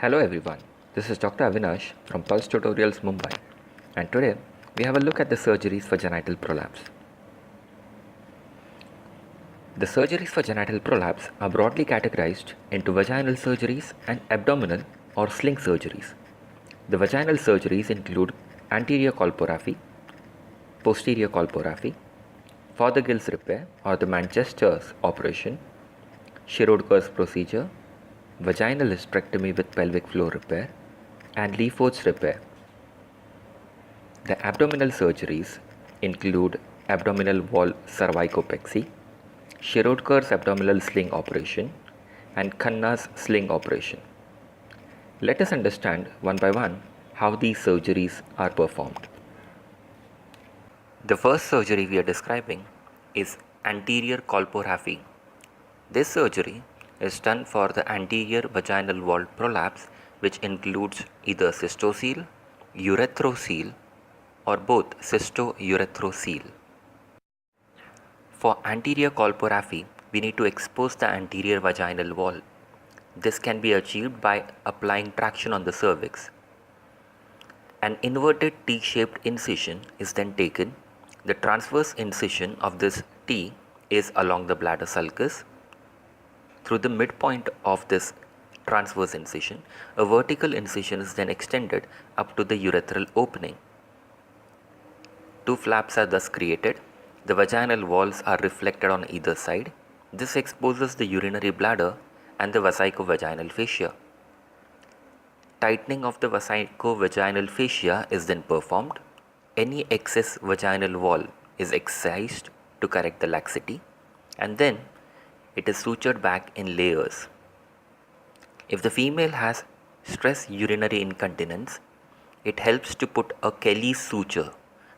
Hello everyone, this is Dr. Avinash from Pulse Tutorials Mumbai, and today we have a look at the surgeries for genital prolapse. The surgeries for genital prolapse are broadly categorized into vaginal surgeries and abdominal or sling surgeries. The vaginal surgeries include anterior colporrhaphy, posterior colporrhaphy, Fothergill's repair or the Manchester's operation, Shirodkur's procedure, vaginal hysterectomy with pelvic floor repair, and Leafold's repair. The abdominal surgeries include abdominal wall cervicopexy, Shirodkur's abdominal sling operation, and Khanna's sling operation. Let us understand one by one how these surgeries are performed. The first surgery we are describing is anterior colporrhaphy. This surgery is done for the anterior vaginal wall prolapse, which includes either cystocele, urethrocoele, or both cysto-urethrocoele. For anterior colporrhaphy, we need to expose the anterior vaginal wall. This can be achieved by applying traction on the cervix. An inverted T-shaped incision is then taken. The transverse incision of this T is along the bladder sulcus. Through the midpoint of this transverse incision, a vertical incision is then extended up to the urethral opening. Two flaps are thus created. The vaginal walls are reflected on either side. This exposes the urinary bladder and the vesicovaginal fascia. Tightening of the vesicovaginal fascia is then performed. Any excess vaginal wall is excised to correct the laxity, and then it is sutured back in layers. If the female has stress urinary incontinence, it helps to put a Kelly's suture,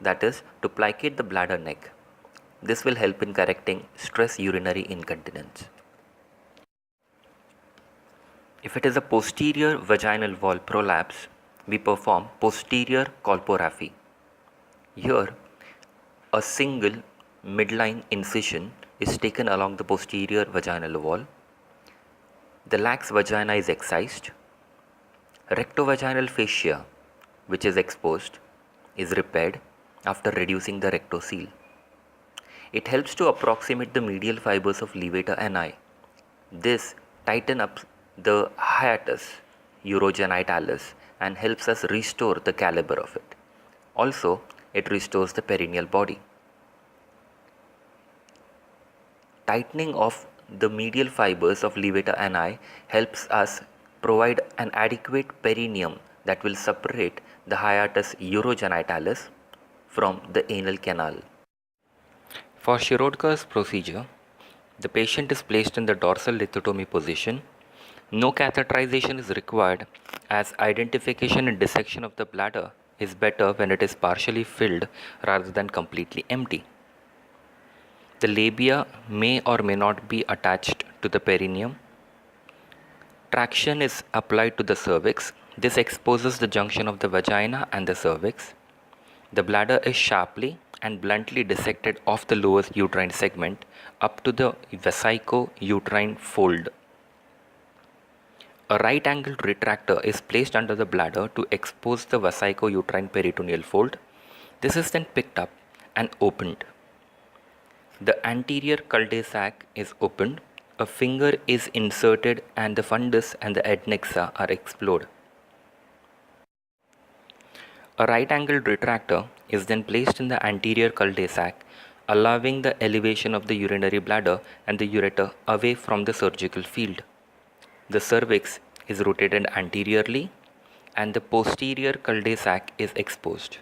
that is, to plicate the bladder neck. This will help in correcting stress urinary incontinence. If it is a posterior vaginal wall prolapse, we perform posterior colporrhaphy. Here, a single midline incision is taken along the posterior vaginal wall. The lax vagina is excised. Rectovaginal fascia, which is exposed, is repaired after reducing the rectocele. It helps to approximate the medial fibers of levator ani. This tightens up the hiatus urogenitalis and helps us restore the caliber of it. Also, it restores the perineal body. Tightening of the medial fibers of levator ani helps us provide an adequate perineum that will separate the hiatus urogenitalis from the anal canal. For Shirodkur's procedure, the patient is placed in the dorsal lithotomy position. No catheterization is required, as identification and dissection of the bladder is better when it is partially filled rather than completely empty. The labia may or may not be attached to the perineum. Traction is applied to the cervix. This exposes the junction of the vagina and the cervix. The bladder is sharply and bluntly dissected off the lower uterine segment up to the vesico-uterine fold. A right-angled retractor is placed under the bladder to expose the vesico-uterine peritoneal fold. This is then picked up and opened. The anterior cul-de-sac is opened. A finger is inserted and the fundus and the adnexa are explored. A right-angled retractor is then placed in the anterior cul-de-sac, allowing the elevation of the urinary bladder and the ureter away from the surgical field. The cervix is rotated anteriorly and the posterior cul-de-sac is exposed.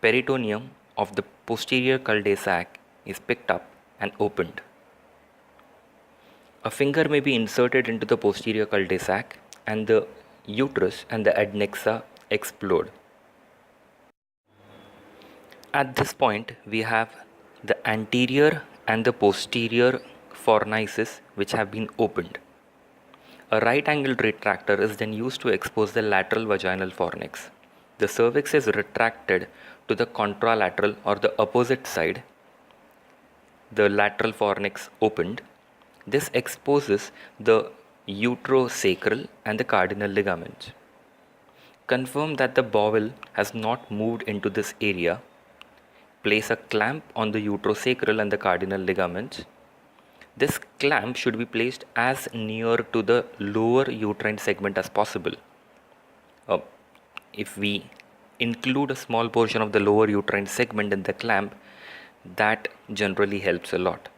Peritoneum of the posterior cul-de-sac is picked up and opened. A finger may be inserted into the posterior cul-de-sac and the uterus and the adnexa explode. At this point, we have the anterior and the posterior fornices which have been opened. A right-angled retractor is then used to expose the lateral vaginal fornix. The cervix is retracted to the contralateral or the opposite side. The lateral fornix opened. This exposes the uterosacral and the cardinal ligaments. Confirm that the bowel has not moved into this area. Place a clamp on the uterosacral and the cardinal ligaments. This clamp should be placed as near to the lower uterine segment as possible. If we include a small portion of the lower uterine segment in the clamp, that generally helps a lot.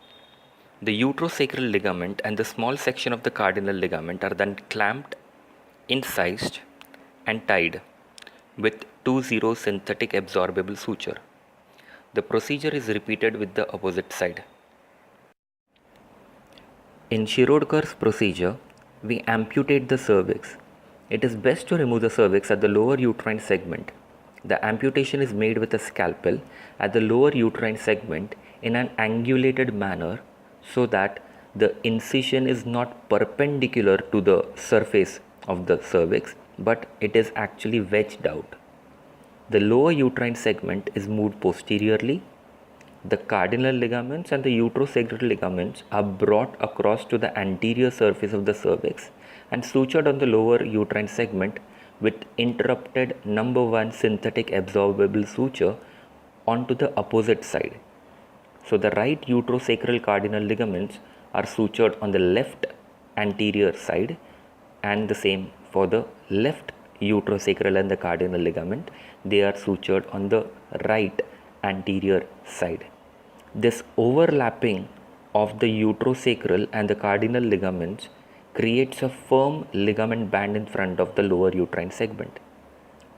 The uterosacral ligament and the small section of the cardinal ligament are then clamped, incised, and tied with 2-0 synthetic absorbable suture. The procedure is repeated with the opposite side. In Shirodkar's procedure, we amputate the cervix. It is best to remove the cervix at the lower uterine segment. The amputation is made with a scalpel at the lower uterine segment in an angulated manner so that the incision is not perpendicular to the surface of the cervix, but it is actually wedged out. The lower uterine segment is moved posteriorly. The cardinal ligaments and the uterosacral ligaments are brought across to the anterior surface of the cervix and sutured on the lower uterine segment with interrupted number 1 synthetic absorbable suture onto the opposite side. So the right uterosacral cardinal ligaments are sutured on the left anterior side, and the same for the left uterosacral and the cardinal ligament, they are sutured on the right anterior side. This overlapping of the uterosacral and the cardinal ligaments creates a firm ligament band in front of the lower uterine segment.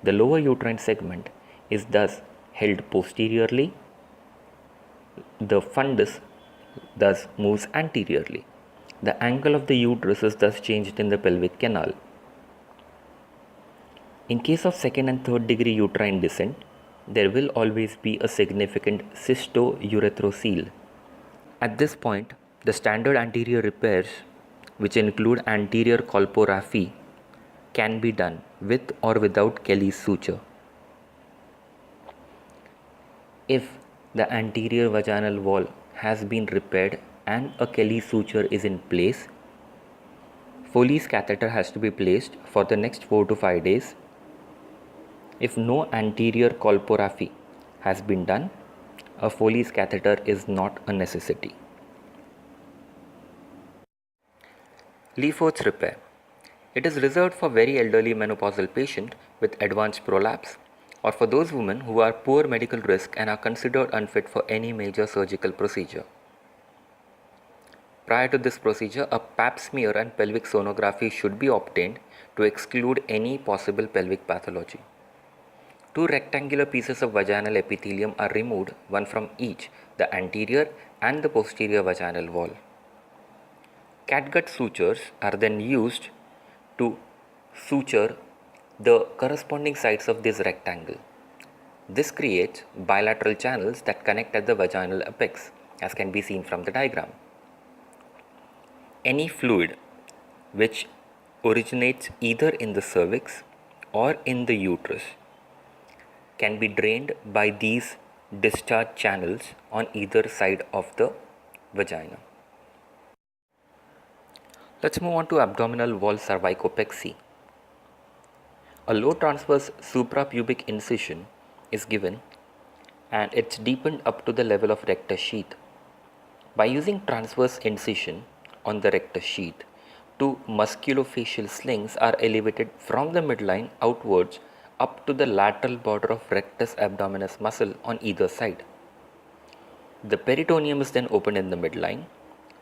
The lower uterine segment is thus held posteriorly. The fundus thus moves anteriorly. The angle of the uterus is thus changed in the pelvic canal. In case of second and third degree uterine descent, there will always be a significant cysto-urethrocoele. At this point, the standard anterior repairs, which include anterior colporrhaphy, can be done with or without Kelly's suture. If the anterior vaginal wall has been repaired and a Kelly's suture is in place, Foley's catheter has to be placed for the next 4 to 5 days. If no anterior colporrhaphy has been done, a Foley's catheter is not a necessity. Lefort's repair. It is reserved for very elderly menopausal patients with advanced prolapse or for those women who are poor medical risk and are considered unfit for any major surgical procedure. Prior to this procedure, a pap smear and pelvic sonography should be obtained to exclude any possible pelvic pathology. 2 rectangular pieces of vaginal epithelium are removed, one from each the anterior and the posterior vaginal wall. Catgut sutures are then used to suture the corresponding sides of this rectangle. This creates bilateral channels that connect at the vaginal apex, as can be seen from the diagram. Any fluid which originates either in the cervix or in the uterus can be drained by these discharge channels on either side of the vagina. Let's move on to abdominal wall cervicopexy. A low transverse suprapubic incision is given and it's deepened up to the level of rectus sheath. By using transverse incision on the rectus sheath, 2 musculofacial slings are elevated from the midline outwards up to the lateral border of rectus abdominis muscle on either side. The peritoneum is then opened in the midline.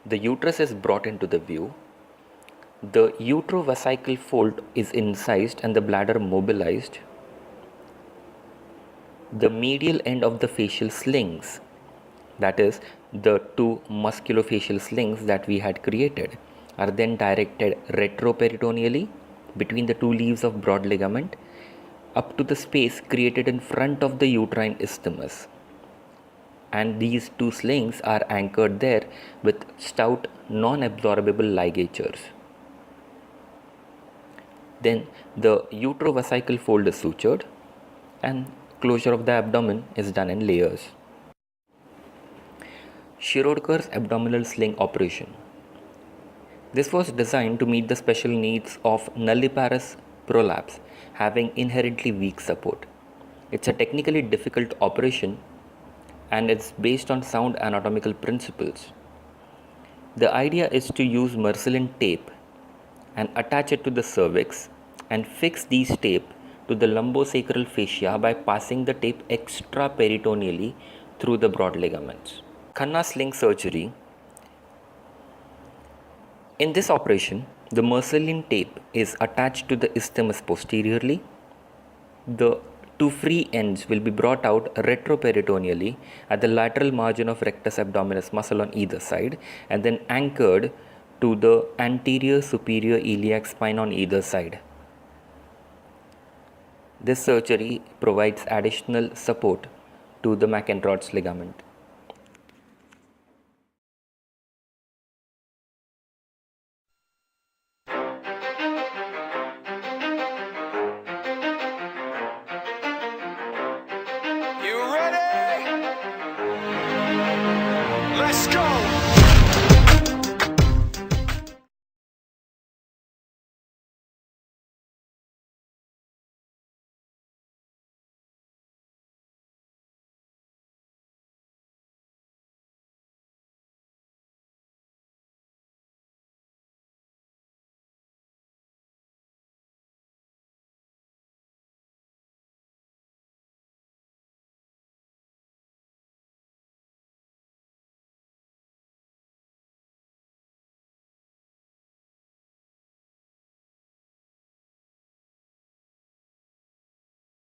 The uterus is brought into the view. The utrovesical fold is incised and the bladder mobilized. The medial end of the facial slings, that is the 2 musculofacial slings that we had created, are then directed retroperitoneally between the 2 leaves of broad ligament up to the space created in front of the uterine isthmus, and these 2 slings are anchored there with stout non-absorbable ligatures. Then the utrovesical fold is sutured and closure of the abdomen is done in layers. Shirodkar's abdominal sling operation. This was designed to meet the special needs of nulliparous prolapse having inherently weak support. It's a technically difficult operation and it's based on sound anatomical principles. The idea is to use Marcelin tape and attach it to the cervix and fix these tape to the lumbosacral fascia by passing the tape extraperitoneally through the broad ligaments. Khanna sling surgery. In this operation, the Marcelin tape is attached to the isthmus posteriorly. The two free ends will be brought out retroperitoneally at the lateral margin of rectus abdominis muscle on either side and then anchored to the anterior superior iliac spine on either side. This surgery provides additional support to the McEnroth's ligament.